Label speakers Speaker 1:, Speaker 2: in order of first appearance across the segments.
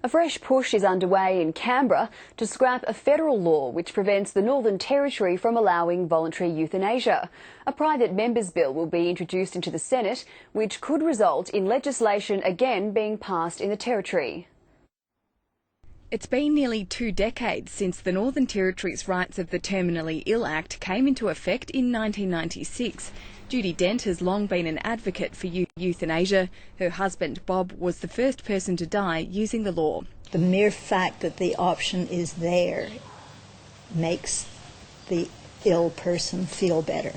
Speaker 1: A fresh push is underway in Canberra to scrap a federal law which prevents the Northern Territory from allowing voluntary euthanasia. A private member's bill will be introduced into the Senate, which could result in legislation again being passed in the Territory.
Speaker 2: It's been nearly 2 decades since the Northern Territory's Rights of the Terminally Ill Act came into effect in 1996. Judy Dent has long been an advocate for euthanasia. Her husband, Bob, was the first person to die using the law.
Speaker 3: The mere fact that the option is there makes the ill person feel better.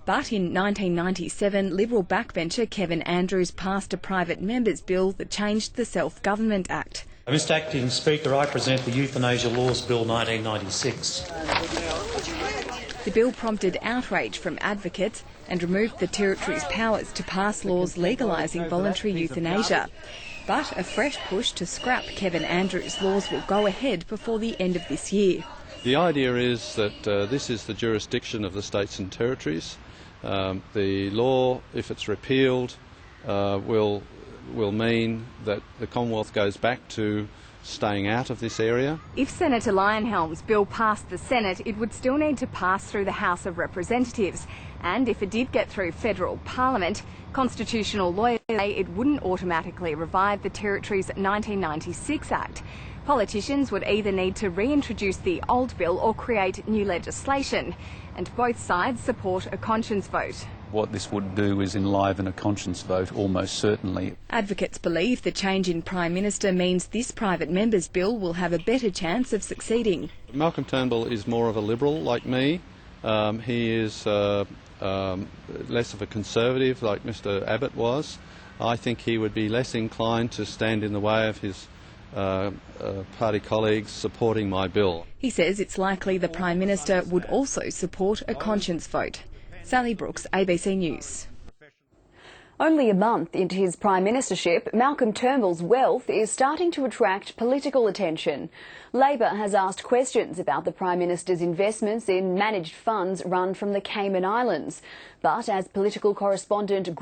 Speaker 2: But in 1997, Liberal backbencher Kevin Andrews passed a private member's bill that changed the Self-Government Act.
Speaker 4: Mr Acting Speaker, I present the Euthanasia Laws Bill 1996.
Speaker 2: The bill prompted outrage from advocates and removed the Territory's powers to pass laws legalising voluntary euthanasia. But a fresh push to scrap Kevin Andrews' laws will go ahead before the end of this year.
Speaker 5: The idea is that this is the jurisdiction of the states and territories. The law, if it's repealed, will mean that the Commonwealth goes back to staying out of this area.
Speaker 2: If Senator Leyonhjelm's bill passed the Senate, it would still need to pass through the House of Representatives. And if it did get through federal Parliament, constitutional lawyers say it wouldn't automatically revive the Territory's 1996 Act. Politicians would either need to reintroduce the old bill or create new legislation. And both sides support a conscience vote.
Speaker 6: What this would do is enliven a conscience vote, almost certainly.
Speaker 2: Advocates believe the change in Prime Minister means this private member's bill will have a better chance of succeeding.
Speaker 5: Malcolm Turnbull is more of a Liberal like me. He is less of a Conservative like Mr Abbott was. I think he would be less inclined to stand in the way of his party colleagues supporting my bill.
Speaker 2: He says it's likely the Prime Minister would also support a conscience vote. Sally Brooks, ABC News.
Speaker 1: Only a month into his prime ministership, Malcolm Turnbull's wealth is starting to attract political attention. Labor has asked questions about the Prime Minister's investments in managed funds run from the Cayman Islands. But as political correspondent